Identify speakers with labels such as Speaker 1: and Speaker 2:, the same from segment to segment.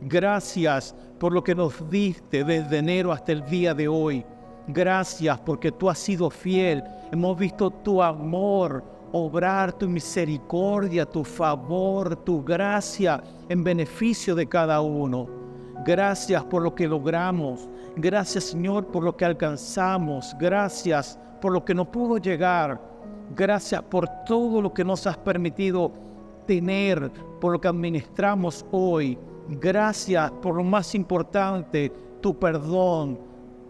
Speaker 1: Gracias por lo que nos diste desde enero hasta el día de hoy. Gracias porque tú has sido fiel. Hemos visto tu amor obrar, tu misericordia, tu favor, tu gracia en beneficio de cada uno. Gracias por lo que logramos. Gracias, Señor, por lo que alcanzamos. Gracias por lo que no pudo llegar. Gracias por todo lo que nos has permitido tener, por lo que administramos hoy. Gracias por lo más importante, tu perdón,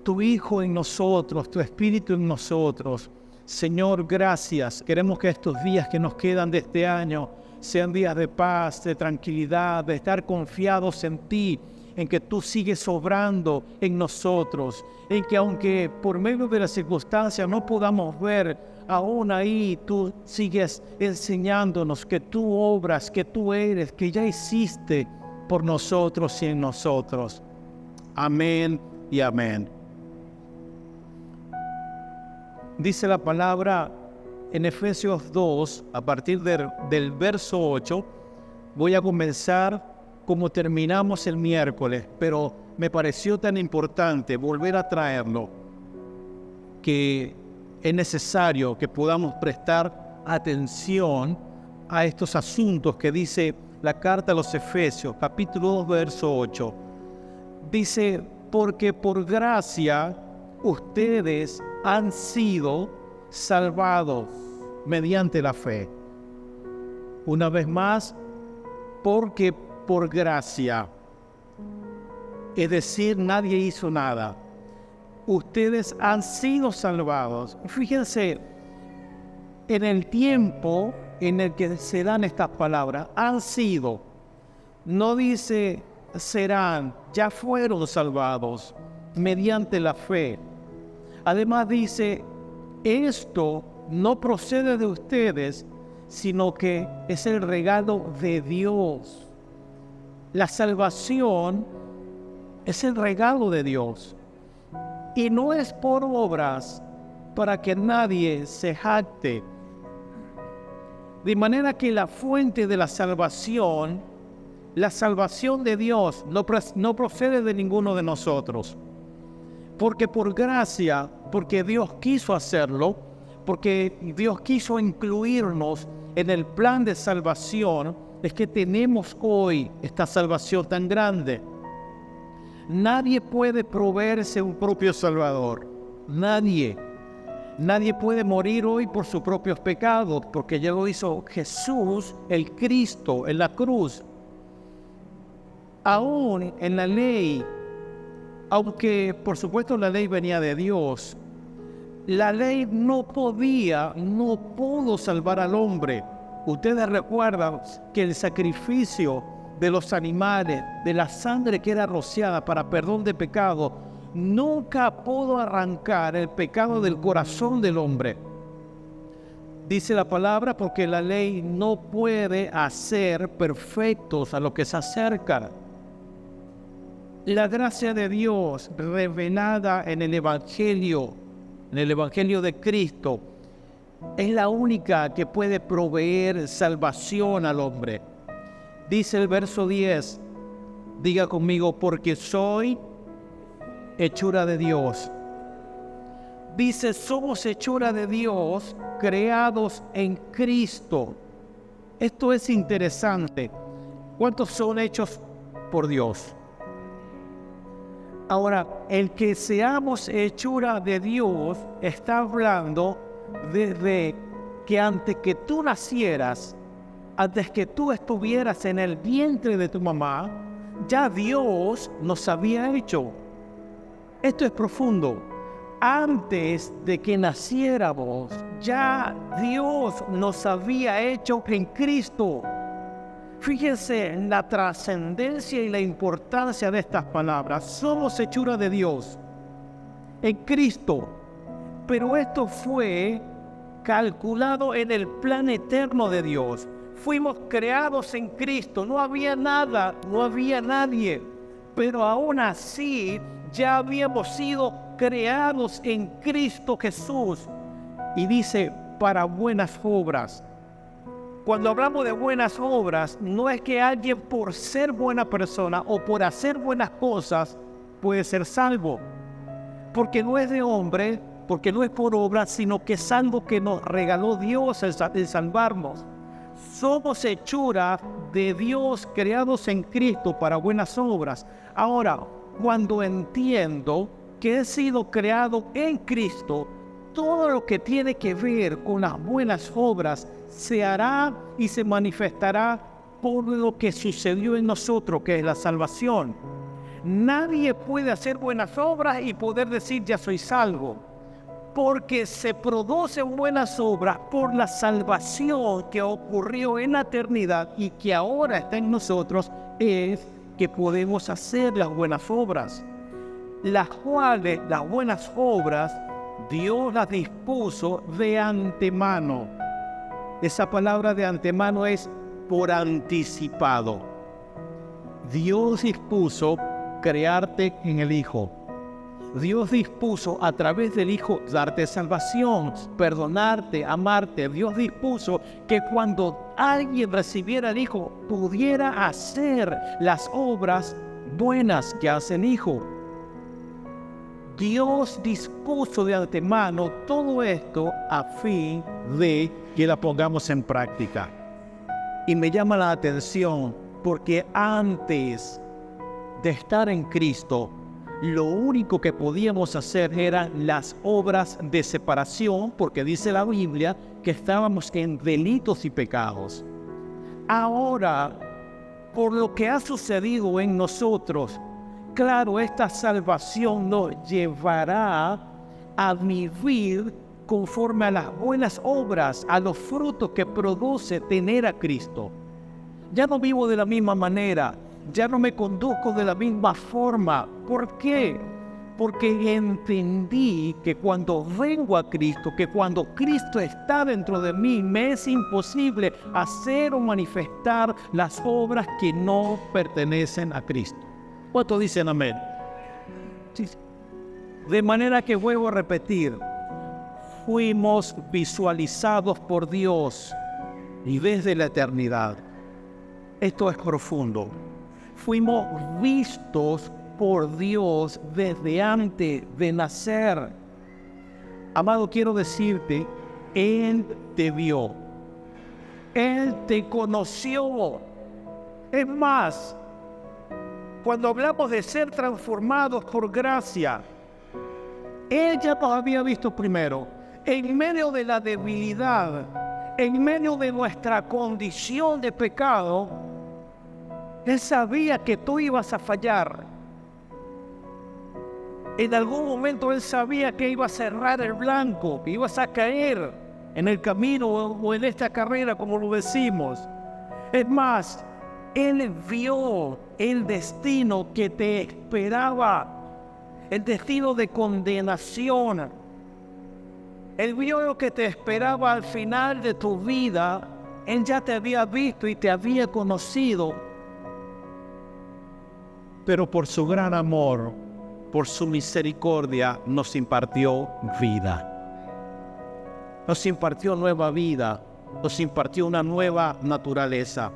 Speaker 1: tu Hijo en nosotros, tu Espíritu en nosotros. Señor, gracias. Queremos que estos días que nos quedan de este año sean días de paz, de tranquilidad, de estar confiados en ti, en que tú sigues obrando en nosotros, en que aunque por medio de las circunstancias no podamos ver, aún ahí tú sigues enseñándonos que tú obras, que tú eres, que ya hiciste por nosotros y en nosotros. Amén y amén. Dice la palabra en Efesios 2, a partir del verso 8, voy a comenzar como terminamos el miércoles, pero me pareció tan importante volver a traerlo, que es necesario que podamos prestar atención a estos asuntos que dice la carta a los Efesios, capítulo 2, verso 8. Dice, porque por gracia ustedes han sido salvados mediante la fe. Una vez más, porque por gracia. Es decir, nadie hizo nada. Ustedes han sido salvados. Fíjense, en el tiempo en el que se dan estas palabras, han sido. No dice serán, ya fueron salvados mediante la fe. Además dice, esto no procede de ustedes, sino que es el regalo de Dios. La salvación es el regalo de Dios. Y no es por obras para que nadie se jacte. De manera que la fuente de la salvación de Dios, no procede de ninguno de nosotros. Porque por gracia, porque Dios quiso hacerlo, porque Dios quiso incluirnos en el plan de salvación, es que tenemos hoy esta salvación tan grande. Nadie puede proveerse un propio Salvador. Nadie puede morir hoy por sus propios pecados, porque ya lo hizo Jesús, el Cristo, en la cruz. Aún en la ley, aunque por supuesto la ley venía de Dios, la ley no pudo salvar al hombre. Ustedes recuerdan que el sacrificio de los animales, de la sangre que era rociada para perdón de pecado, nunca pudo arrancar el pecado del corazón del hombre. Dice la palabra, porque la ley no puede hacer perfectos a los que se acercan. La gracia de Dios revelada en el Evangelio de Cristo, es la única que puede proveer salvación al hombre. Dice el verso 10, diga conmigo, porque soy hechura de Dios. Dice, somos hechura de Dios, creados en Cristo. Esto es interesante. ¿Cuántos son hechos por Dios? Ahora, el que seamos hechura de Dios está hablando desde que antes que tú nacieras, antes que tú estuvieras en el vientre de tu mamá, ya Dios nos había hecho. Esto es profundo. Antes de que naciéramos, ya Dios nos había hecho en Cristo. Fíjense en la trascendencia y la importancia de estas palabras. Somos hechura de Dios en Cristo. Pero esto fue calculado en el plan eterno de Dios. Fuimos creados en Cristo. No había nada, no había nadie. Pero aún así ya habíamos sido creados en Cristo Jesús. Y dice, para buenas obras. Cuando hablamos de buenas obras, no es que alguien por ser buena persona o por hacer buenas cosas puede ser salvo. Porque no es de hombre, porque no es por obra, sino que es algo que nos regaló Dios el salvarnos. Somos hechura de Dios, creados en Cristo para buenas obras. Ahora, cuando entiendo que he sido creado en Cristo, todo lo que tiene que ver con las buenas obras se hará y se manifestará por lo que sucedió en nosotros, que es la salvación. Nadie puede hacer buenas obras y poder decir ya soy salvo, porque se producen buenas obras por la salvación que ocurrió en la eternidad y que ahora está en nosotros, es que podemos hacer las buenas obras, las cuales, las buenas obras, Dios las dispuso de antemano. Esa palabra de antemano es por anticipado. Dios dispuso crearte en el Hijo. Dios dispuso a través del Hijo darte salvación, perdonarte, amarte. Dios dispuso que cuando alguien recibiera al Hijo pudiera hacer las obras buenas que hace el Hijo. Dios dispuso de antemano todo esto a fin de que la pongamos en práctica. Y me llama la atención porque antes de estar en Cristo, lo único que podíamos hacer eran las obras de separación, porque dice la Biblia que estábamos en delitos y pecados. Ahora, por lo que ha sucedido en nosotros, claro, esta salvación nos llevará a vivir conforme a las buenas obras, a los frutos que produce tener a Cristo. Ya no vivo de la misma manera, ya no me conduzco de la misma forma. ¿Por qué? Porque entendí que cuando vengo a Cristo, que cuando Cristo está dentro de mí, me es imposible hacer o manifestar las obras que no pertenecen a Cristo. ¿Cuántos dicen amén? Sí. De manera que vuelvo a repetir, fuimos visualizados por Dios y desde la eternidad. Esto es profundo. Fuimos vistos por Dios desde antes de nacer. Amado, quiero decirte, Él te vio. Él te conoció. Es más, cuando hablamos de ser transformados por gracia, Él ya nos había visto primero. En medio de la debilidad, en medio de nuestra condición de pecado, Él sabía que tú ibas a fallar. En algún momento Él sabía que ibas a cerrar el blanco, que ibas a caer en el camino o en esta carrera, como lo decimos. Es más, Él vio el destino que te esperaba, el destino de condenación. Él vio lo que te esperaba al final de tu vida. Él ya te había visto y te había conocido. Pero por su gran amor, por su misericordia, nos impartió vida. Nos impartió nueva vida, nos impartió una nueva naturaleza.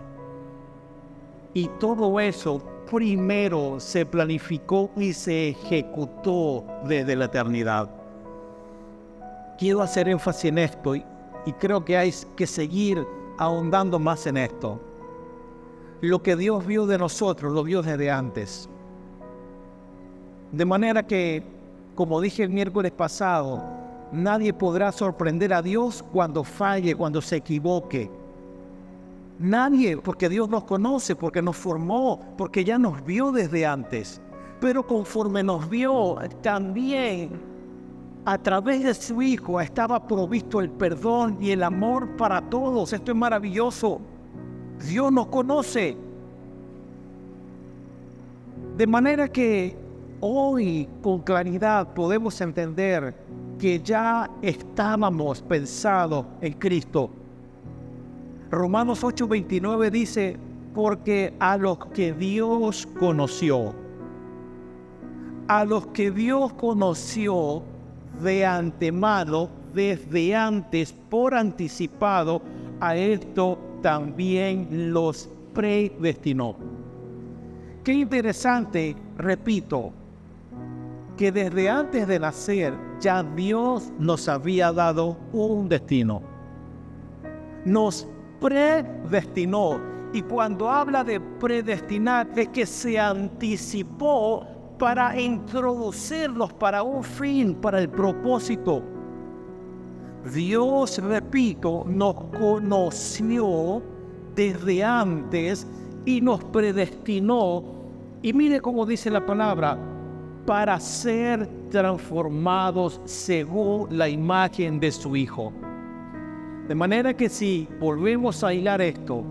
Speaker 1: Y todo eso primero se planificó y se ejecutó desde la eternidad. Quiero hacer énfasis en esto y creo que hay que seguir ahondando más en esto. Lo que Dios vio de nosotros, lo vio desde antes. De manera que, como dije el miércoles pasado, nadie podrá sorprender a Dios cuando falle, cuando se equivoque. Nadie, porque Dios nos conoce, porque nos formó, porque ya nos vio desde antes. Pero conforme nos vio, también a través de su Hijo estaba provisto el perdón y el amor para todos. Esto es maravilloso. Dios nos conoce. De manera que hoy con claridad podemos entender que ya estábamos pensados en Cristo. Romanos 8:29 dice, porque a los que Dios conoció, de antemano, desde antes, por anticipado, a esto también los predestinó. Qué interesante, repito, que desde antes de nacer ya Dios nos había dado un destino. Nos predestinó. Y cuando habla de predestinar es que se anticipó para introducirlos para un fin, para el propósito. Dios, repito, nos conoció desde antes y nos predestinó. Y mire cómo dice la palabra, para ser transformados según la imagen de su Hijo. De manera que si volvemos a hilar esto,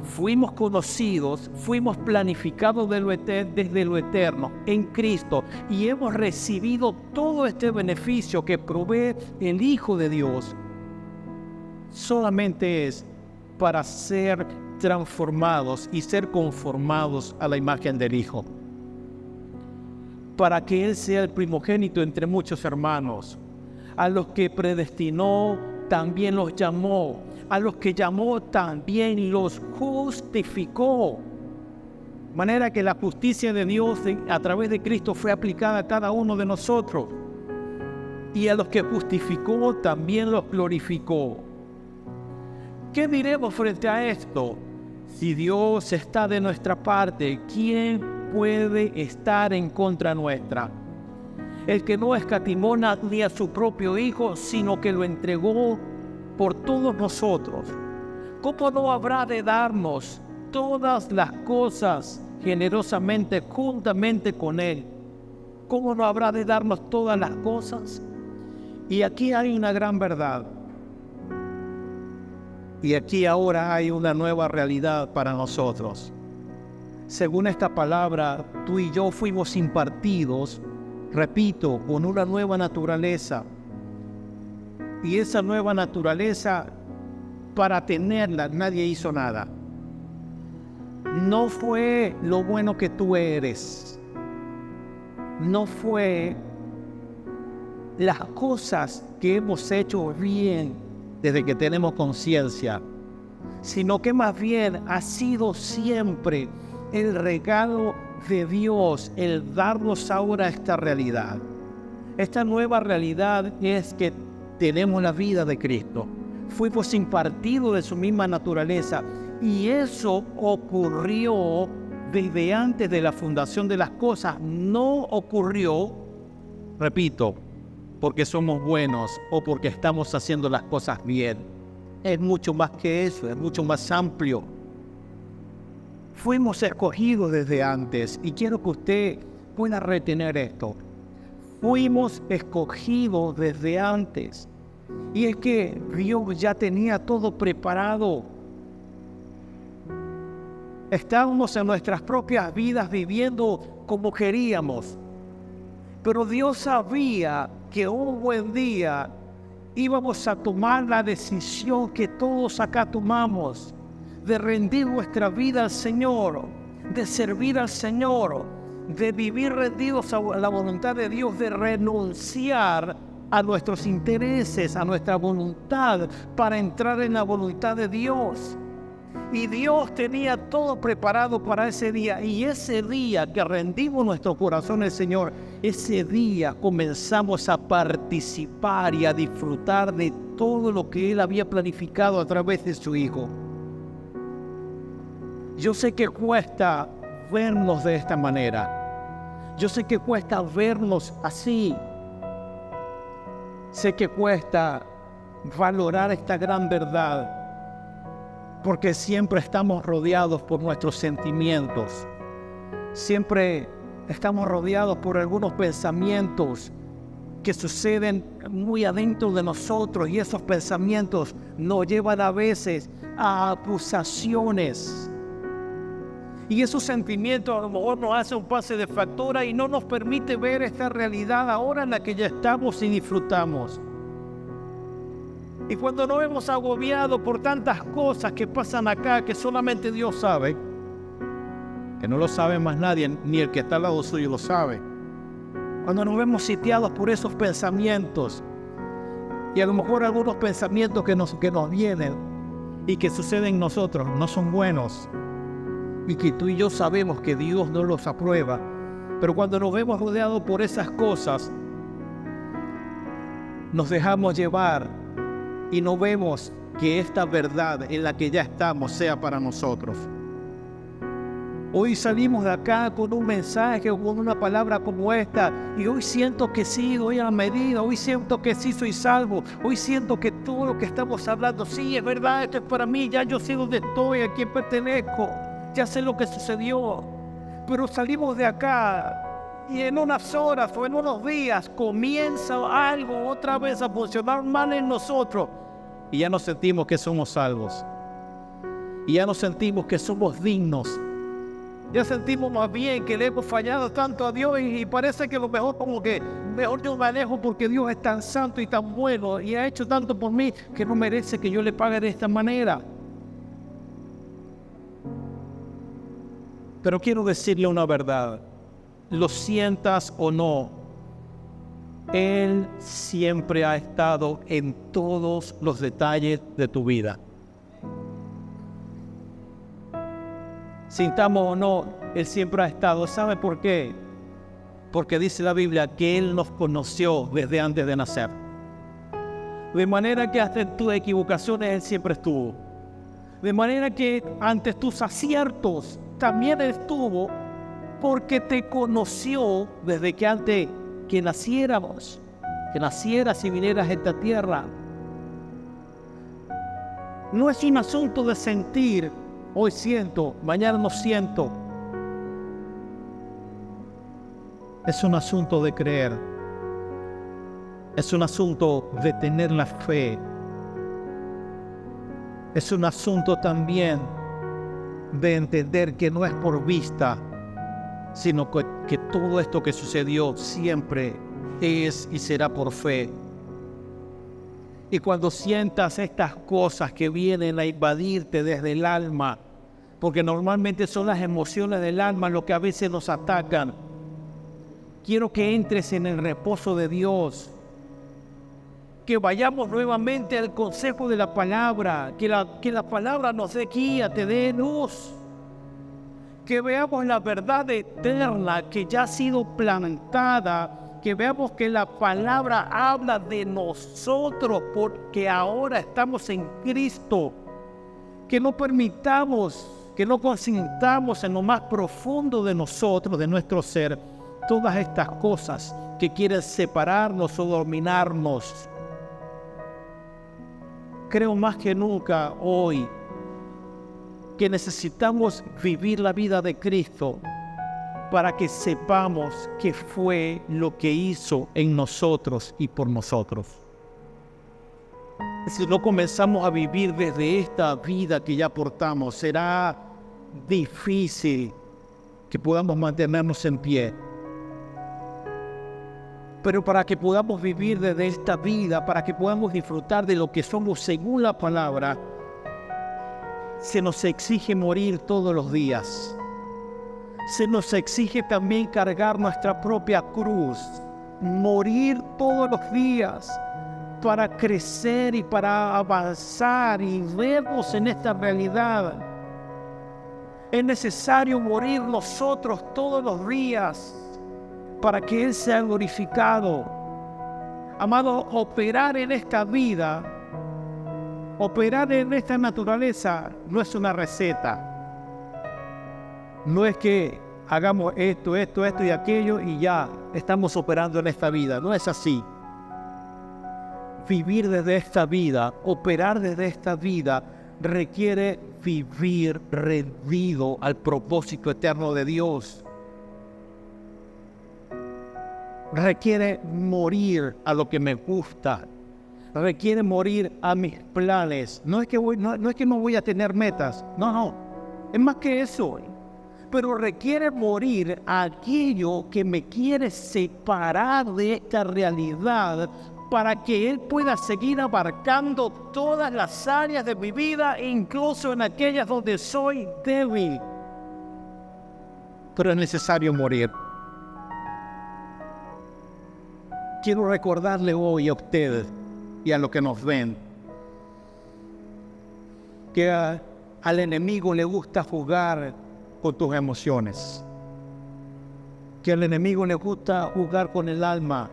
Speaker 1: fuimos conocidos, fuimos planificados desde lo eterno en Cristo y hemos recibido todo este beneficio que provee el Hijo de Dios. Solamente es para ser transformados y ser conformados a la imagen del Hijo. Para que Él sea el primogénito entre muchos hermanos. A los que predestinó, también los llamó. A los que llamó, también los justificó. De manera que la justicia de Dios a través de Cristo fue aplicada a cada uno de nosotros. Y a los que justificó, también los glorificó. ¿Qué diremos frente a esto? Si Dios está de nuestra parte, ¿quién puede estar en contra nuestra? El que no escatimó ni a su propio Hijo, sino que lo entregó por todos nosotros. ¿Cómo no habrá de darnos todas las cosas generosamente, juntamente con Él? ¿Cómo no habrá de darnos todas las cosas? Y aquí hay una gran verdad. Y aquí ahora hay una nueva realidad para nosotros. Según esta palabra, tú y yo fuimos impartidos, repito, con una nueva naturaleza. Y esa nueva naturaleza, para tenerla, nadie hizo nada. No fue lo bueno que tú eres. No fue las cosas que hemos hecho bien desde que tenemos conciencia, sino que más bien ha sido siempre el regalo de Dios, el darnos ahora esta realidad. Esta nueva realidad es que tenemos la vida de Cristo. Fuimos impartidos de su misma naturaleza y eso ocurrió desde antes de la fundación de las cosas. No ocurrió, repito, porque somos buenos o porque estamos haciendo las cosas bien. Es mucho más que eso, es mucho más amplio. Fuimos escogidos desde antes y quiero que usted pueda retener esto. Fuimos escogidos desde antes. Y es que Dios ya tenía todo preparado. Estábamos en nuestras propias vidas viviendo como queríamos. Pero Dios sabía que un buen día íbamos a tomar la decisión que todos acá tomamos, de rendir nuestra vida al Señor, de servir al Señor, de vivir rendidos a la voluntad de Dios, de renunciar a nuestros intereses, a nuestra voluntad, para entrar en la voluntad de Dios. Y Dios tenía todo preparado para ese día. Y ese día que rendimos nuestro corazón al Señor, ese día comenzamos a participar y a disfrutar de todo lo que Él había planificado a través de su Hijo. Yo sé que cuesta vernos de esta manera. Yo sé que cuesta vernos así. Sé que cuesta valorar esta gran verdad. Porque siempre estamos rodeados por nuestros sentimientos. Siempre estamos rodeados por algunos pensamientos que suceden muy adentro de nosotros. Y esos pensamientos nos llevan a veces a acusaciones. Y esos sentimientos a lo mejor nos hacen un pase de factura y no nos permite ver esta realidad ahora en la que ya estamos y disfrutamos. Y cuando nos hemos agobiado por tantas cosas que pasan acá que solamente Dios sabe, que no lo sabe más nadie, ni el que está al lado suyo lo sabe. Cuando nos vemos sitiados por esos pensamientos, y a lo mejor algunos pensamientos que nos vienen, y que suceden en nosotros no son buenos y que tú y yo sabemos que Dios no los aprueba, pero cuando nos vemos rodeados por esas cosas, nos dejamos llevar y no vemos que esta verdad en la que ya estamos sea para nosotros. Hoy salimos de acá con un mensaje o con una palabra como esta y hoy siento que sí, doy a la medida, hoy siento que sí soy salvo, hoy siento que todo lo que estamos hablando, sí, es verdad, esto es para mí, ya yo sé dónde estoy, a quién pertenezco, ya sé lo que sucedió, pero salimos de acá y en unas horas o en unos días comienza algo otra vez a funcionar mal en nosotros y ya nos sentimos que somos salvos y ya nos sentimos que somos dignos. Ya sentimos más bien que le hemos fallado tanto a Dios y parece que lo mejor como que mejor yo me alejo porque Dios es tan santo y tan bueno y ha hecho tanto por mí que no merece que yo le pague de esta manera. Pero quiero decirle una verdad, lo sientas o no, Él siempre ha estado en todos los detalles de tu vida. Sintamos o no, Él siempre ha estado. ¿Sabe por qué? Porque dice la Biblia que Él nos conoció desde antes de nacer. De manera que hasta en tus equivocaciones Él siempre estuvo. De manera que ante tus aciertos también Él estuvo, porque te conoció desde que antes que naciéramos, que nacieras y vinieras a esta tierra. No es un asunto de sentir. Hoy siento, mañana no siento. Es un asunto de creer. Es un asunto de tener la fe. Es un asunto también de entender que no es por vista, sino que todo esto que sucedió siempre es y será por fe. Y cuando sientas estas cosas que vienen a invadirte desde el alma, porque normalmente son las emociones del alma lo que a veces nos atacan, quiero que entres en el reposo de Dios, que vayamos nuevamente al consejo de la palabra, que la palabra nos dé guía, te dé luz, que veamos la verdad eterna que ya ha sido plantada, que veamos que la palabra habla de nosotros porque ahora estamos en Cristo, que no permitamos, que no consintamos en lo más profundo de nosotros, de nuestro ser, todas estas cosas que quieren separarnos o dominarnos. Creo más que nunca hoy que necesitamos vivir la vida de Cristo para que sepamos qué fue lo que hizo en nosotros y por nosotros. Si no comenzamos a vivir desde esta vida que ya portamos, será difícil que podamos mantenernos en pie. Pero para que podamos vivir desde esta vida, para que podamos disfrutar de lo que somos según la palabra, se nos exige morir todos los días. Se nos exige también cargar nuestra propia cruz, morir todos los días para crecer y para avanzar y vernos en esta realidad. Es necesario morir nosotros todos los días para que Él sea glorificado. Amado, operar en esta vida, operar en esta naturaleza no es una receta. No es que hagamos esto y aquello y ya estamos operando en esta vida. No es así. Vivir desde esta vida, operar desde esta vida, requiere vivir rendido al propósito eterno de Dios. Requiere morir a lo que me gusta. Requiere morir a mis planes. No es que no voy a tener metas. No. Es más que eso. Pero requiere morir a aquello que me quiere separar de esta realidad para que Él pueda seguir abarcando todas las áreas de mi vida, incluso en aquellas donde soy débil. Pero es necesario morir. Quiero recordarle hoy a ustedes y a los que nos ven que al enemigo le gusta jugar con tus emociones, que al enemigo le gusta jugar con el alma,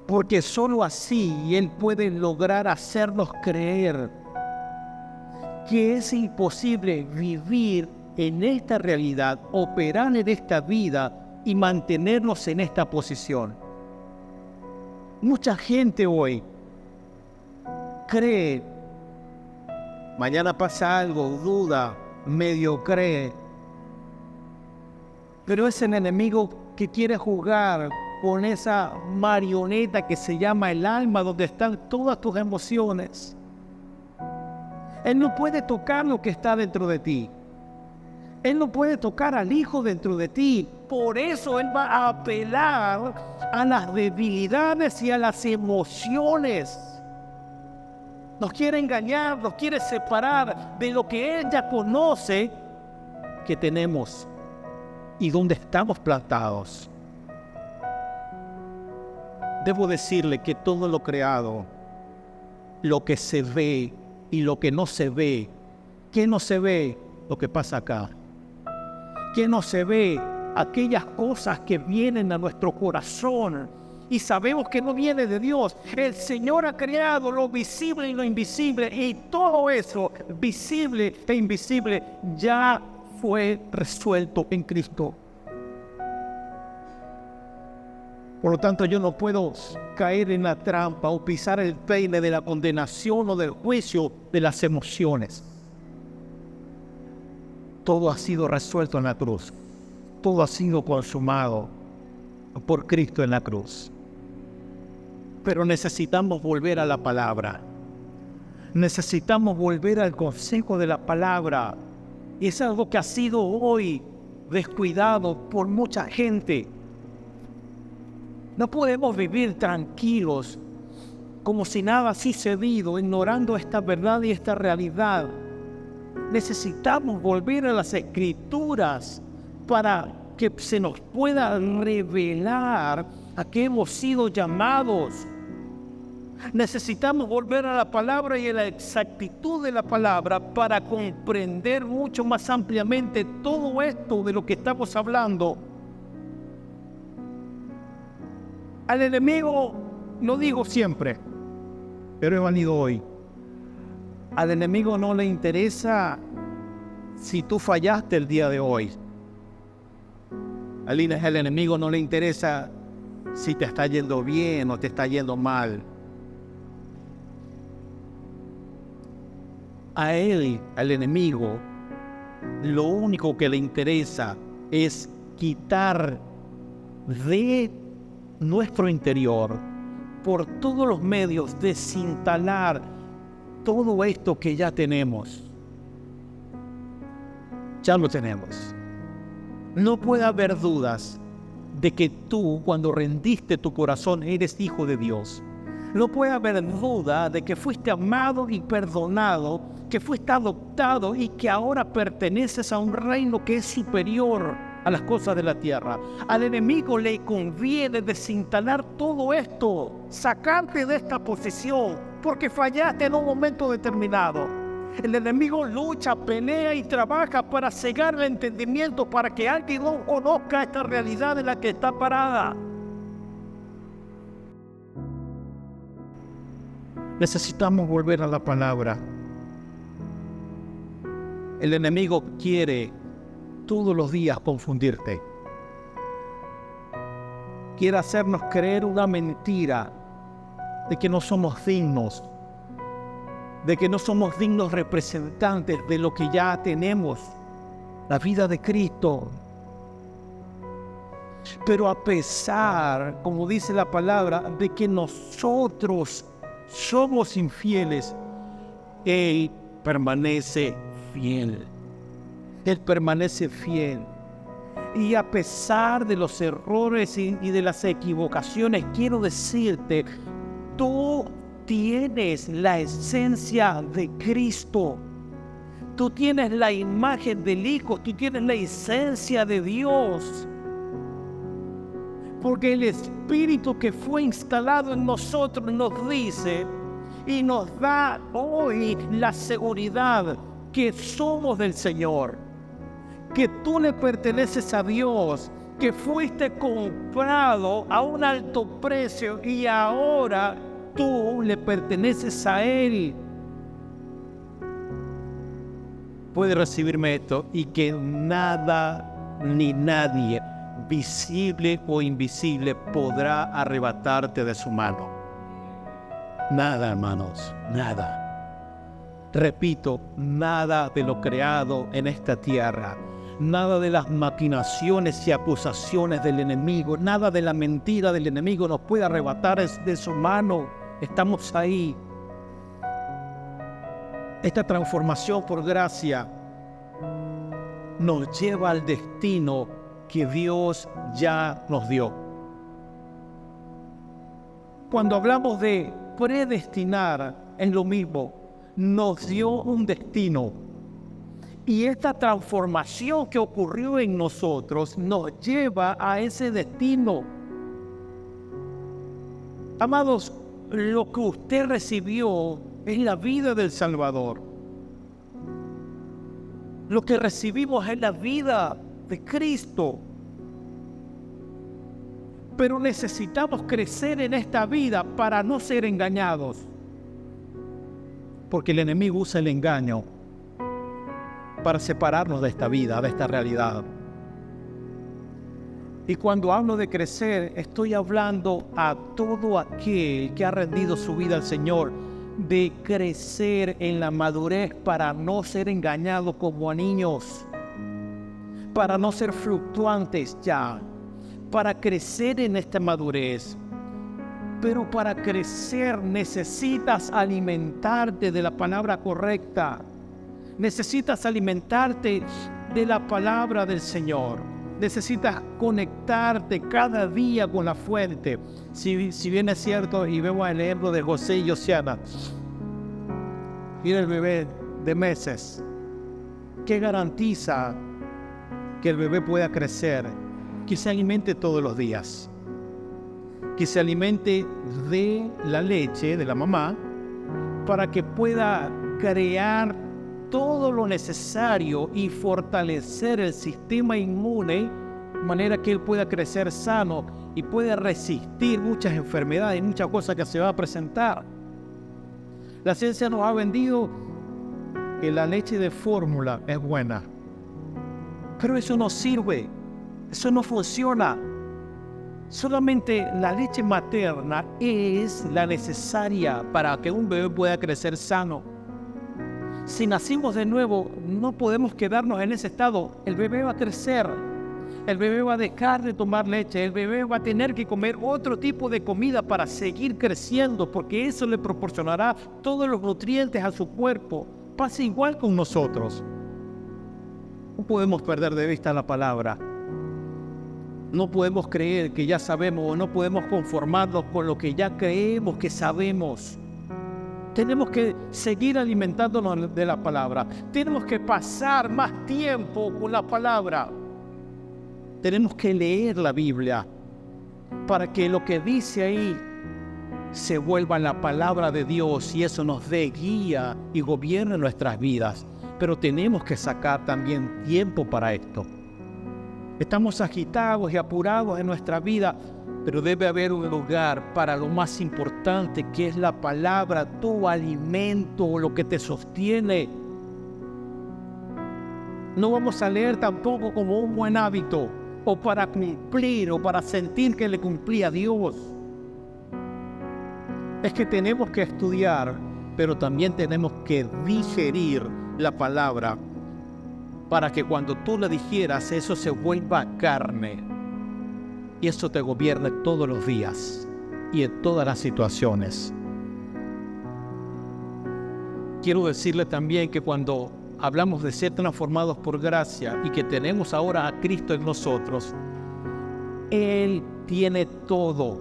Speaker 1: porque solo así él puede lograr hacernos creer que es imposible vivir en esta realidad, operar en esta vida y mantenernos en esta posición. Mucha gente hoy cree, mañana pasa algo, duda, medio cree, pero es el enemigo que quiere jugar con esa marioneta que se llama el alma, donde están todas tus emociones. Él no puede tocar lo que está dentro de ti. Él no puede tocar al hijo dentro de ti. Por eso Él va a apelar a las debilidades y a las emociones. Nos quiere engañar, nos quiere separar de lo que Él ya conoce que tenemos y donde estamos plantados. Debo decirle que todo lo creado, lo que se ve y lo que no se ve, ¿qué no se ve? Lo que pasa acá. ¿Qué no se ve? Aquellas cosas que vienen a nuestro corazón y sabemos que no viene de Dios. El Señor ha creado lo visible y lo invisible, y todo eso, visible e invisible, ya fue resuelto en Cristo. Por lo tanto, yo no puedo caer en la trampa o pisar el peine de la condenación o del juicio de las emociones. Todo ha sido resuelto en la cruz. Todo ha sido consumado por Cristo en la cruz. Pero necesitamos volver a la palabra. Necesitamos volver al consejo de la palabra. Y es algo que ha sido hoy descuidado por mucha gente. No podemos vivir tranquilos, como si nada ha sucedido, ignorando esta verdad y esta realidad. Necesitamos volver a las Escrituras para que se nos pueda revelar a qué hemos sido llamados. Necesitamos volver a la palabra y a la exactitud de la palabra para comprender mucho más ampliamente todo esto de lo que estamos hablando. Al enemigo, no digo siempre, pero he venido hoy. Al enemigo no le interesa si tú fallaste el día de hoy. Al enemigo no le interesa si te está yendo bien o te está yendo mal. A él, al enemigo, lo único que le interesa es quitar de nuestro interior, por todos los medios, desinstalar todo esto que ya tenemos. Ya lo tenemos. No puede haber dudas de que tú, cuando rendiste tu corazón, eres hijo de Dios. No puede haber duda de que fuiste amado y perdonado, que fuiste adoptado y que ahora perteneces a un reino que es superior a las cosas de la tierra. Al enemigo le conviene desinstalar todo esto, sacarte de esta posición, porque fallaste en un momento determinado. El enemigo lucha, pelea y trabaja para cegar el entendimiento, para que alguien no conozca esta realidad en la que está parada. Necesitamos volver a la palabra. El enemigo quiere todos los días confundirte. Quiere hacernos creer una mentira de que no somos dignos, de que no somos dignos representantes de lo que ya tenemos, la vida de Cristo. Pero a pesar, como dice la palabra, de que nosotros somos infieles, Él permanece fiel. Él permanece fiel. Y a pesar de los errores y de las equivocaciones, quiero decirte, tú tienes la esencia de Cristo. Tú tienes la imagen del Hijo, tú tienes la esencia de Dios. Porque el Espíritu que fue instalado en nosotros nos dice y nos da hoy la seguridad que somos del Señor, que tú le perteneces a Dios, que fuiste comprado a un alto precio y ahora tú le perteneces a Él. Puede recibirme esto y que nada ni nadie, visible o invisible, podrá arrebatarte de su mano. Nada, hermanos, nada. Repito, nada de lo creado en esta tierra, nada de las maquinaciones y acusaciones del enemigo, nada de la mentira del enemigo nos puede arrebatar de su mano. Estamos ahí. Esta transformación por gracia nos lleva al destino que Dios ya nos dio. Cuando hablamos de predestinar, es lo mismo. Nos dio un destino. Y esta transformación que ocurrió en nosotros nos lleva a ese destino. Amados, lo que usted recibió es la vida del Salvador. Lo que recibimos es la vida de Cristo. Pero necesitamos crecer en esta vida para no ser engañados. Porque el enemigo usa el engaño para separarnos de esta vida, de esta realidad. Y cuando hablo de crecer, estoy hablando a todo aquel que ha rendido su vida al Señor, de crecer en la madurez para no ser engañados como a niños, para no ser fluctuantes ya, para crecer en esta madurez. Pero para crecer necesitas alimentarte de la palabra correcta. Necesitas alimentarte de la palabra del Señor. Necesitas conectarte cada día con la fuente. Si bien es cierto, y vemos el ejemplo de José y Josiana, mira el bebé de meses. ¿Qué garantiza que el bebé pueda crecer? Que se alimente todos los días. Que se alimente de la leche de la mamá para que pueda crear todo lo necesario y fortalecer el sistema inmune de manera que él pueda crecer sano y pueda resistir muchas enfermedades y muchas cosas que se van a presentar. La ciencia nos ha vendido que la leche de fórmula es buena, pero eso no sirve, eso no funciona. Solamente la leche materna es la necesaria para que un bebé pueda crecer sano. Si nacimos de nuevo, no podemos quedarnos en ese estado. El bebé va a crecer, el bebé va a dejar de tomar leche, el bebé va a tener que comer otro tipo de comida para seguir creciendo, porque eso le proporcionará todos los nutrientes a su cuerpo. Pasa igual con nosotros. No podemos perder de vista la palabra. No podemos creer que ya sabemos o no podemos conformarnos con lo que ya creemos que sabemos. Tenemos que seguir alimentándonos de la palabra. Tenemos que pasar más tiempo con la palabra. Tenemos que leer la Biblia para que lo que dice ahí se vuelva la palabra de Dios y eso nos dé guía y gobierne nuestras vidas. Pero tenemos que sacar también tiempo para esto. Estamos agitados y apurados en nuestra vida, pero debe haber un lugar para lo más importante, que es la palabra, tu alimento, lo que te sostiene. No vamos a leer tampoco como un buen hábito, o para cumplir, o para sentir que le cumplí a Dios. Es que tenemos que estudiar, pero también tenemos que digerir la palabra, para que cuando tú la digieras, eso se vuelva carne. Y eso te gobierne todos los días y en todas las situaciones. Quiero decirle también que cuando hablamos de ser transformados por gracia y que tenemos ahora a Cristo en nosotros, Él tiene todo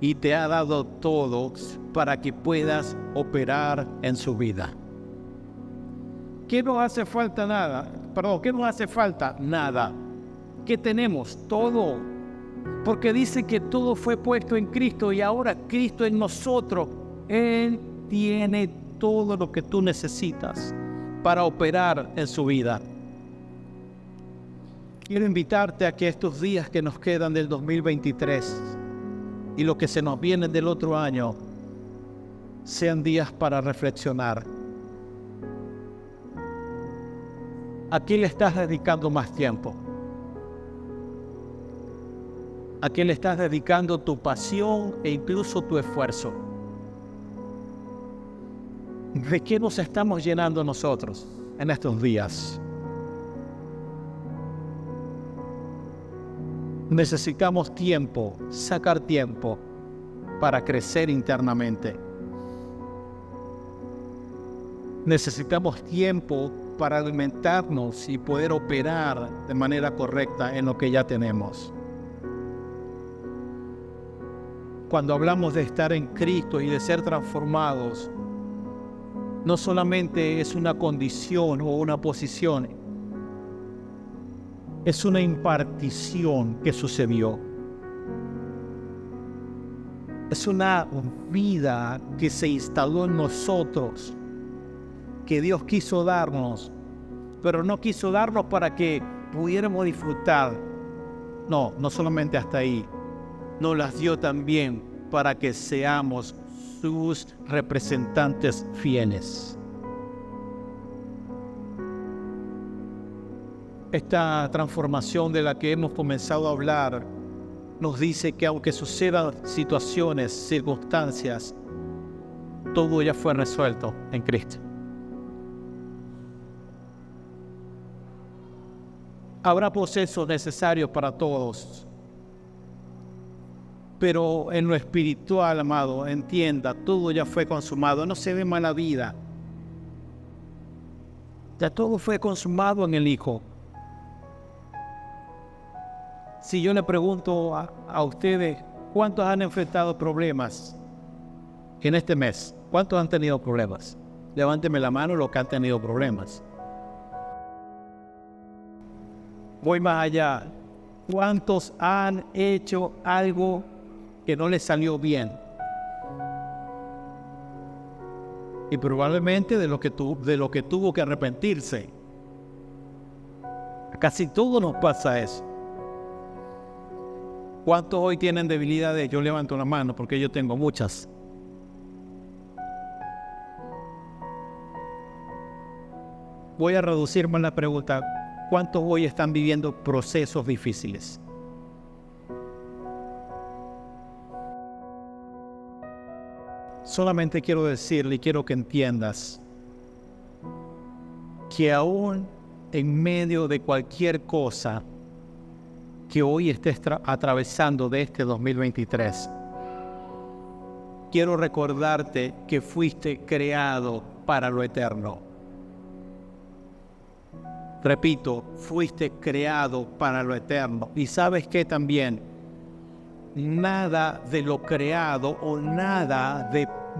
Speaker 1: y te ha dado todo para que puedas operar en su vida. ¿Qué nos hace falta? ¿Qué nos hace falta? Nada. ¿Qué tenemos? Todo. Porque dice que todo fue puesto en Cristo y ahora Cristo en nosotros. Él tiene todo lo que tú necesitas para operar en su vida. Quiero invitarte a que estos días que nos quedan del 2023 y lo que se nos viene del otro año sean días para reflexionar. ¿A qué le estás dedicando más tiempo? ¿A qué le estás dedicando tu pasión e incluso tu esfuerzo? ¿De qué nos estamos llenando nosotros en estos días? Necesitamos tiempo, sacar tiempo para crecer internamente. Necesitamos tiempo para alimentarnos y poder operar de manera correcta en lo que ya tenemos. Cuando hablamos de estar en Cristo y de ser transformados, no solamente es una condición o una posición, es una impartición que sucedió. Es una vida que se instaló en nosotros, que Dios quiso darnos, pero no quiso darnos para que pudiéramos disfrutar. No, no solamente hasta ahí. Nos las dio también para que seamos sus representantes fieles. Esta transformación de la que hemos comenzado a hablar nos dice que aunque sucedan situaciones, circunstancias, todo ya fue resuelto en Cristo. Habrá procesos necesarios para todos, pero en lo espiritual, amado, entienda, todo ya fue consumado. No se ve mala vida. Ya todo fue consumado en el Hijo. Si yo le pregunto a ustedes, ¿cuántos han enfrentado problemas en este mes? ¿Cuántos han tenido problemas? Levánteme la mano los que han tenido problemas. Voy más allá. ¿Cuántos han hecho algo que no les salió bien? Y probablemente de lo que tuvo que arrepentirse. A casi todos nos pasa eso. ¿Cuántos hoy tienen debilidades? Yo levanto la mano porque yo tengo muchas. Voy a reducir más la pregunta. ¿Cuántos hoy están viviendo procesos difíciles? Solamente quiero decirle y quiero que entiendas que aún en medio de cualquier cosa que hoy estés atravesando de este 2023, quiero recordarte que fuiste creado para lo eterno. Repito, fuiste creado para lo eterno. Y sabes que también nada de lo creado o nada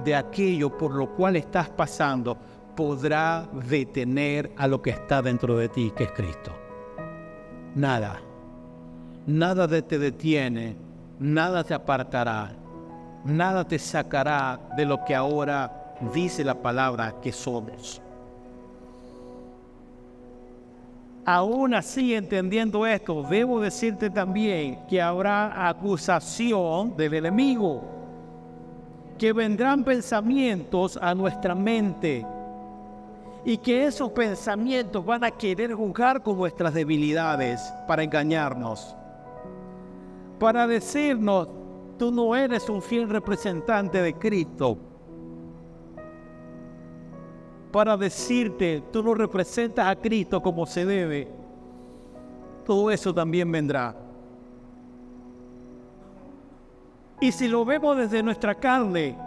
Speaker 1: de aquello por lo cual estás pasando podrá detener a lo que está dentro de ti, que es Cristo. Nada. Nada te detiene, nada te apartará, nada te sacará de lo que ahora dice la palabra que somos. Aún así, entendiendo esto, debo decirte también que habrá acusación del enemigo, que vendrán pensamientos a nuestra mente y que esos pensamientos van a querer jugar con nuestras debilidades para engañarnos, para decirnos, tú no eres un fiel representante de Cristo, para decirte, tú no representas a Cristo como se debe. Todo eso también vendrá. Y si lo vemos desde nuestra carne,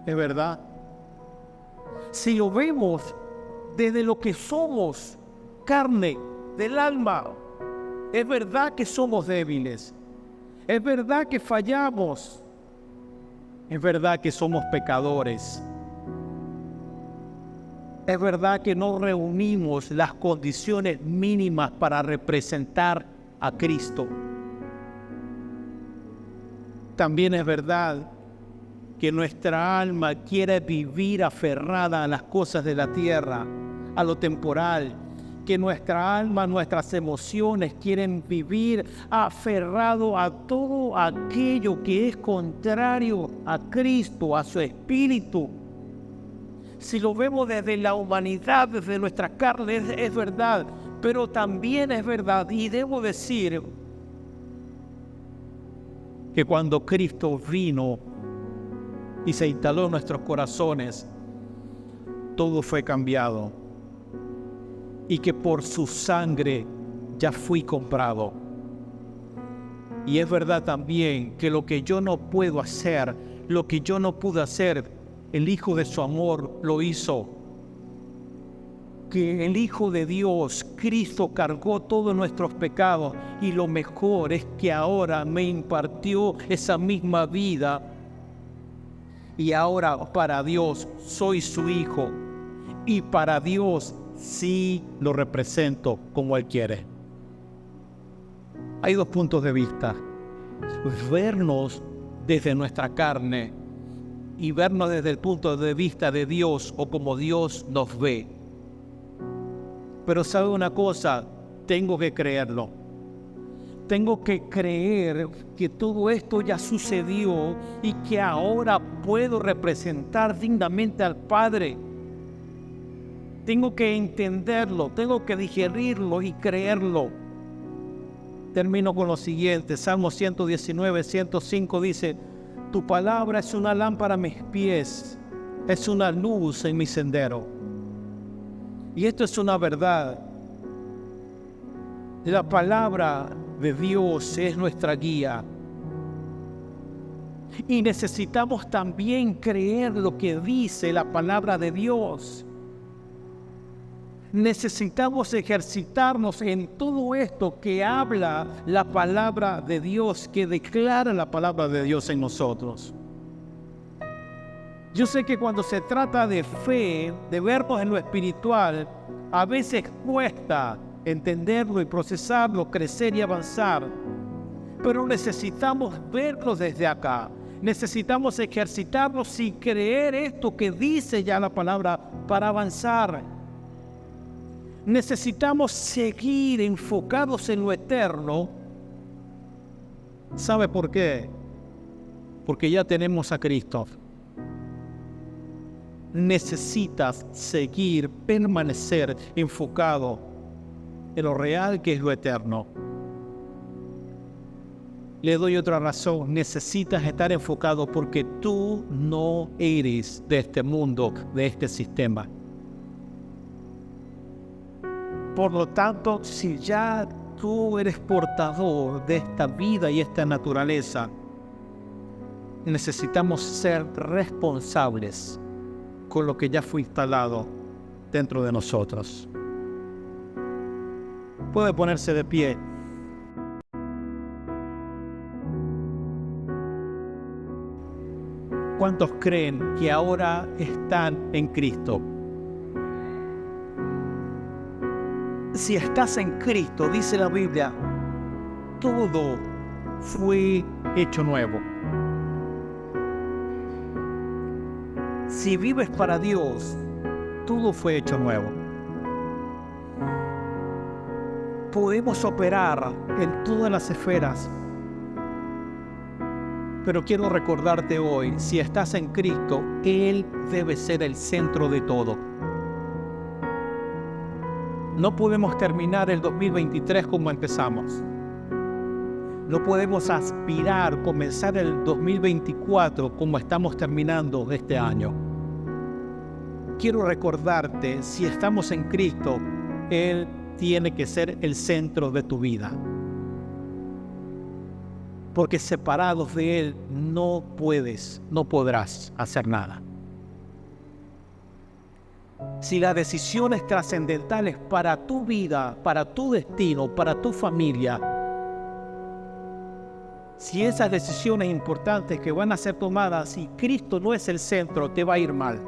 Speaker 1: es verdad. Si lo vemos desde lo que somos, carne, del alma, es verdad que somos débiles. Es verdad que fallamos. Es verdad que somos pecadores. Es verdad que no reunimos las condiciones mínimas para representar a Cristo. También es verdad que nuestra alma quiere vivir aferrada a las cosas de la tierra, a lo temporal, que nuestra alma, nuestras emociones quieren vivir aferrado a todo aquello que es contrario a Cristo, a su Espíritu. Si lo vemos desde la humanidad, desde nuestra carne, es verdad, pero también es verdad, y debo decir que cuando Cristo vino y se instaló en nuestros corazones, todo fue cambiado. Y que por su sangre ya fui comprado. Y es verdad también que lo que yo no puedo hacer, lo que yo no pude hacer, el Hijo de su amor lo hizo. Que el Hijo de Dios, Cristo, cargó todos nuestros pecados, y lo mejor es que ahora me impartió esa misma vida, y ahora para Dios soy su hijo, y para Dios sí lo represento como Él quiere. Hay dos puntos de vista: vernos desde nuestra carne y vernos desde el punto de vista de Dios, o como Dios nos ve. Pero ¿sabe una cosa? Tengo que creerlo. Tengo que creer que todo esto ya sucedió y que ahora puedo representar dignamente al Padre. Tengo que entenderlo, tengo que digerirlo y creerlo. Termino con lo siguiente. Salmo 119, 105 dice: tu palabra es una lámpara a mis pies, es una luz en mi sendero. Y esto es una verdad. La palabra de Dios es nuestra guía. Y necesitamos también creer lo que dice la palabra de Dios. Necesitamos ejercitarnos en todo esto que habla la palabra de Dios, que declara la palabra de Dios en nosotros. Yo sé que cuando se trata de fe, de vernos en lo espiritual, a veces cuesta entenderlo y procesarlo, crecer y avanzar. Pero necesitamos verlo desde acá. Necesitamos ejercitarnos y creer esto que dice ya la palabra para avanzar. Necesitamos seguir enfocados en lo eterno. ¿Sabe por qué? Porque ya tenemos a Cristo. Necesitas seguir, permanecer enfocado en lo real, que es lo eterno. Le doy otra razón: necesitas estar enfocado porque tú no eres de este mundo, de este sistema. Por lo tanto, si ya tú eres portador de esta vida y esta naturaleza, necesitamos ser responsables con lo que ya fue instalado dentro de nosotros. Puede ponerse de pie. ¿Cuántos creen que ahora están en Cristo? Si estás en Cristo, dice la Biblia, todo fue hecho nuevo. Si vives para Dios, todo fue hecho nuevo. Podemos operar en todas las esferas, pero quiero recordarte hoy: si estás en Cristo, Él debe ser el centro de todo. No podemos terminar el 2023 como empezamos. No podemos aspirar comenzar el 2024 como estamos terminando este año. Quiero recordarte: si estamos en Cristo, Él tiene que ser el centro de tu vida. Porque separados de Él no podrás hacer nada. Si las decisiones trascendentales para tu vida, para tu destino, para tu familia, si esas decisiones importantes que van a ser tomadas, si Cristo no es el centro, te va a ir mal.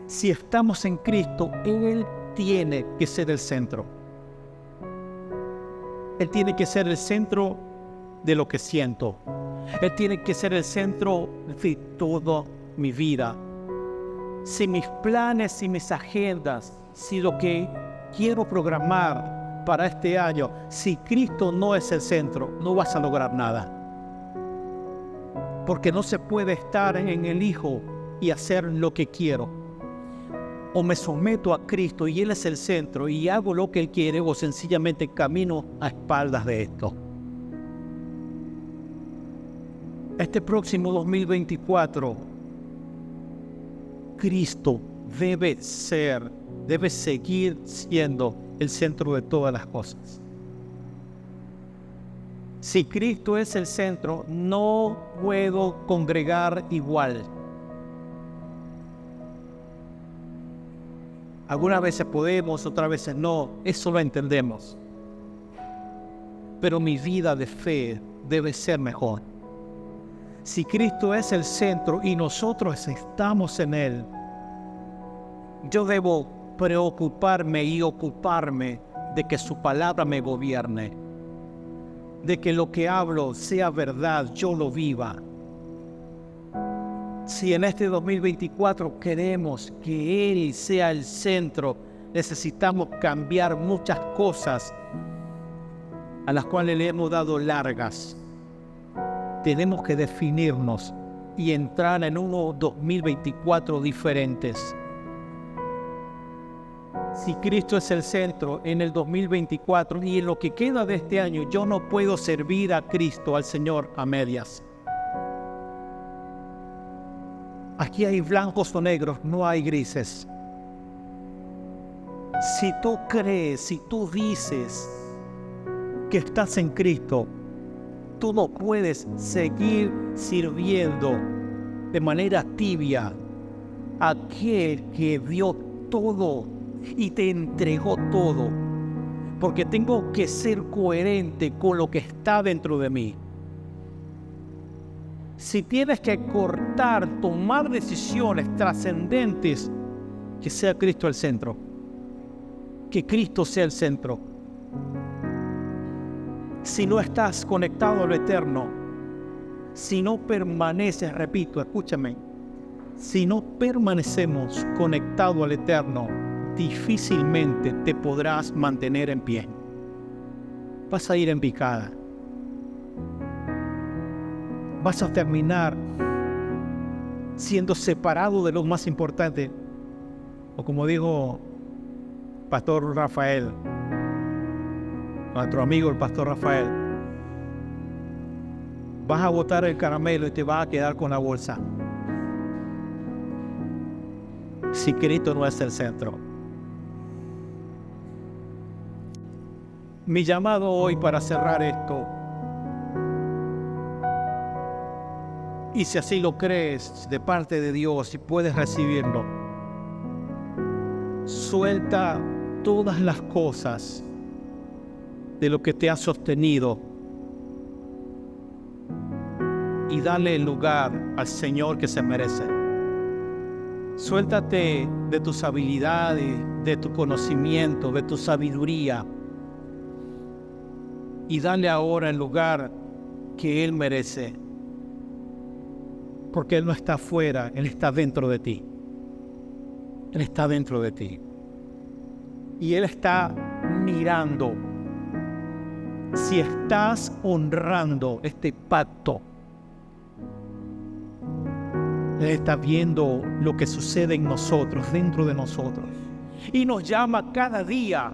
Speaker 1: Si estamos en Cristo, Él tiene que ser el centro. Él tiene que ser el centro de lo que siento, Él tiene que ser el centro de toda mi vida. Si mis planes, si mis agendas, si lo que quiero programar para este año, si Cristo no es el centro, no vas a lograr nada. Porque no se puede estar en el Hijo y hacer lo que quiero. O me someto a Cristo y Él es el centro y hago lo que Él quiere, o sencillamente camino a espaldas de esto. Este próximo 2024, Cristo debe seguir siendo el centro de todas las cosas. Si Cristo es el centro, no puedo congregar igual. Algunas veces podemos, otras veces no, eso lo entendemos. Pero mi vida de fe debe ser mejor. Si Cristo es el centro y nosotros estamos en Él, yo debo preocuparme y ocuparme de que su palabra me gobierne, de que lo que hablo sea verdad, yo lo viva. Si en este 2024 queremos que Él sea el centro, necesitamos cambiar muchas cosas a las cuales le hemos dado largas. Tenemos que definirnos y entrar en unos 2024 diferentes. Si Cristo es el centro en el 2024 y en lo que queda de este año, yo no puedo servir a Cristo, al Señor, a medias. Aquí hay blancos o negros, no hay grises. Si tú crees, si tú dices que estás en Cristo, tú no puedes seguir sirviendo de manera tibia a aquel que dio todo y te entregó todo, porque tengo que ser coherente con lo que está dentro de mí. Si tienes que cortar, tomar decisiones trascendentes, que sea Cristo el centro, que Cristo sea el centro. Si no estás conectado a lo eterno, si no permaneces, repito, escúchame, si no permanecemos conectados al eterno, difícilmente te podrás mantener en pie. Vas a ir en picada. Vas a terminar siendo separado de lo más importante. O como dijo Pastor Rafael, nuestro amigo el Pastor Rafael, vas a botar el caramelo y te vas a quedar con la bolsa. Si Cristo no es el centro. Mi llamado hoy para cerrar esto, y si así lo crees de parte de Dios y puedes recibirlo, suelta todas las cosas de lo que te ha sostenido y dale el lugar al Señor que se merece. Suéltate de tus habilidades, de tu conocimiento, de tu sabiduría y dale ahora el lugar que Él merece. Porque Él no está afuera, Él está dentro de ti. Él está dentro de ti. Y Él está mirando si estás honrando este pacto. Él está viendo lo que sucede en nosotros, dentro de nosotros. Y nos llama cada día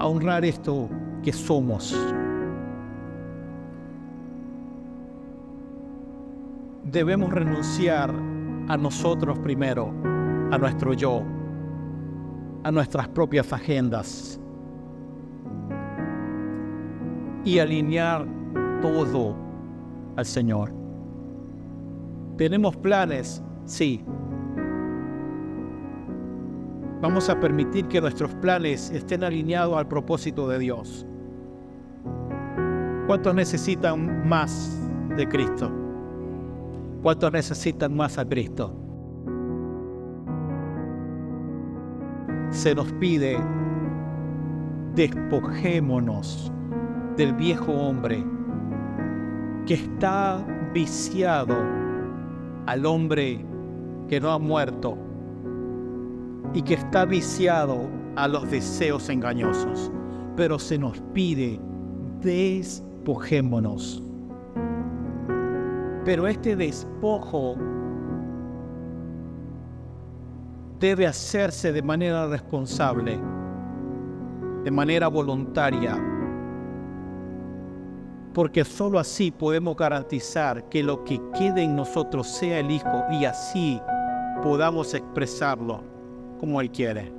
Speaker 1: a honrar esto que somos. Debemos renunciar a nosotros primero, a nuestro yo, a nuestras propias agendas y alinear todo al Señor. ¿Tenemos planes? Sí. Vamos a permitir que nuestros planes estén alineados al propósito de Dios. ¿Cuántos necesitan más de Cristo? ¿Cuántos necesitan más a Cristo? Se nos pide, despojémonos del viejo hombre que está viciado al hombre que no ha muerto y que está viciado a los deseos engañosos. Pero se nos pide, despojémonos. Pero este despojo debe hacerse de manera responsable, de manera voluntaria, porque solo así podemos garantizar que lo que quede en nosotros sea el Hijo y así podamos expresarlo como Él quiere.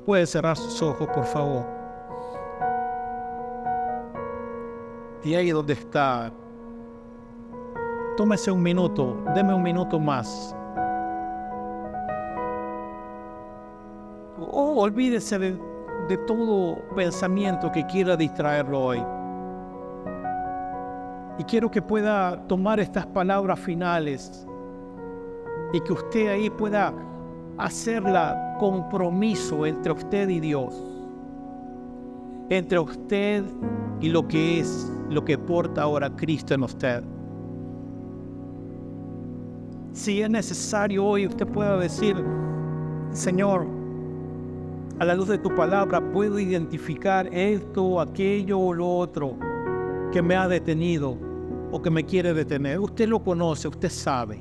Speaker 1: Puede cerrar sus ojos, por favor. Y ahí donde está, tómese un minuto, deme un minuto más. Olvídese de todo pensamiento que quiera distraerlo hoy. Y quiero que pueda tomar estas palabras finales y que usted ahí pueda hacerla compromiso entre usted y Dios, entre usted y lo que porta ahora Cristo en usted. Si es necesario hoy, usted pueda decir: Señor, a la luz de tu palabra puedo identificar esto, aquello o lo otro que me ha detenido o que me quiere detener. Usted lo conoce, usted sabe.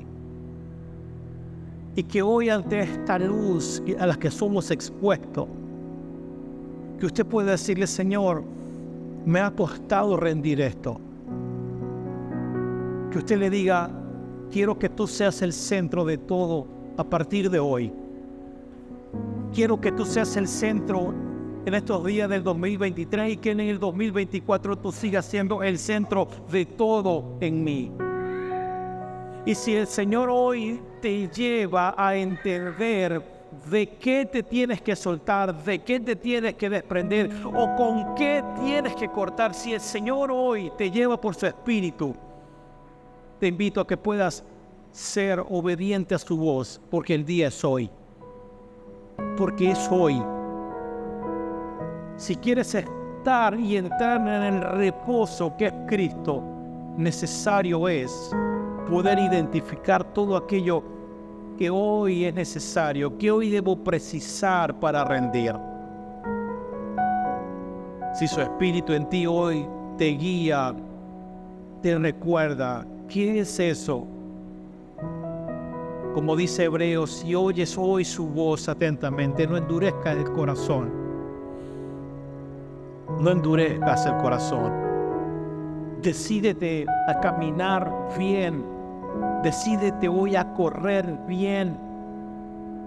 Speaker 1: Y que hoy, ante esta luz a la que somos expuestos, que usted pueda decirle: Señor, me ha costado rendir esto. Que usted le diga: quiero que tú seas el centro de todo a partir de hoy. Quiero que tú seas el centro en estos días del 2023 y que en el 2024 tú sigas siendo el centro de todo en mí. Y si el Señor hoy te lleva a entender de qué te tienes que soltar, de qué te tienes que desprender o con qué tienes que cortar, si el Señor hoy te lleva por su Espíritu, te invito a que puedas ser obediente a su voz, porque el día es hoy. Porque es hoy. Si quieres estar y entrar en el reposo que es Cristo, necesario es poder identificar todo aquello que hoy es necesario, que hoy debo precisar para rendir. Si su Espíritu en ti hoy te guía, te recuerda, ¿qué es eso? Como dice Hebreos, si oyes hoy su voz atentamente, no endurezcas el corazón. No endurezcas el corazón. Decídete a caminar bien. Decídete hoy a correr bien.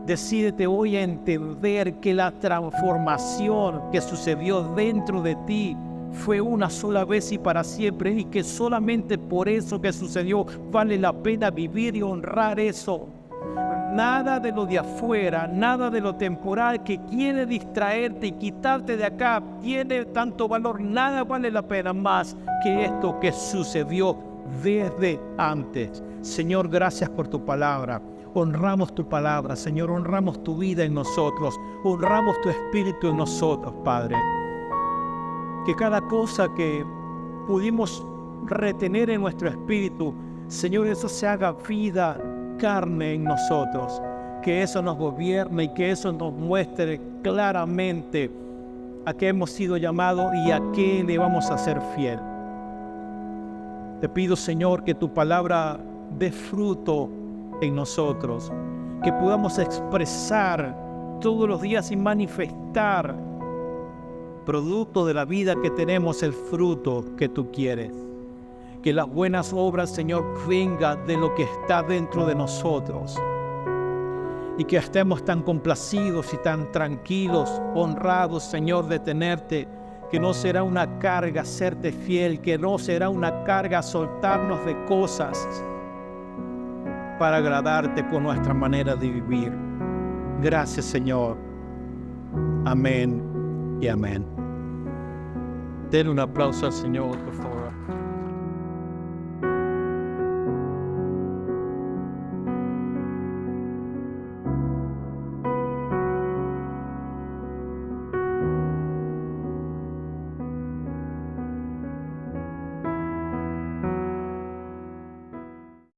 Speaker 1: Decídete hoy a entender que la transformación que sucedió dentro de ti fue una sola vez y para siempre, y que solamente por eso que sucedió vale la pena vivir y honrar eso. Nada de lo de afuera, nada de lo temporal que quiere distraerte y quitarte de acá tiene tanto valor. Nada vale la pena más que esto que sucedió desde antes. Señor, gracias por tu palabra. Honramos tu palabra, Señor. Honramos tu vida en nosotros. Honramos tu Espíritu en nosotros, Padre. Que cada cosa que pudimos retener en nuestro espíritu, Señor, eso se haga vida, carne en nosotros. Que eso nos gobierne y que eso nos muestre claramente a qué hemos sido llamados y a qué le vamos a ser fiel. Te pido, Señor, que tu palabra dé fruto en nosotros, que podamos expresar todos los días y manifestar, producto de la vida que tenemos, el fruto que tú quieres. Que las buenas obras, Señor, vengan de lo que está dentro de nosotros. Y que estemos tan complacidos y tan tranquilos, honrados, Señor, de tenerte. Que no será una carga serte fiel, que no será una carga soltarnos de cosas para agradarte con nuestra manera de vivir. Gracias, Señor. Amén y amén. Den un aplauso al Señor, por favor.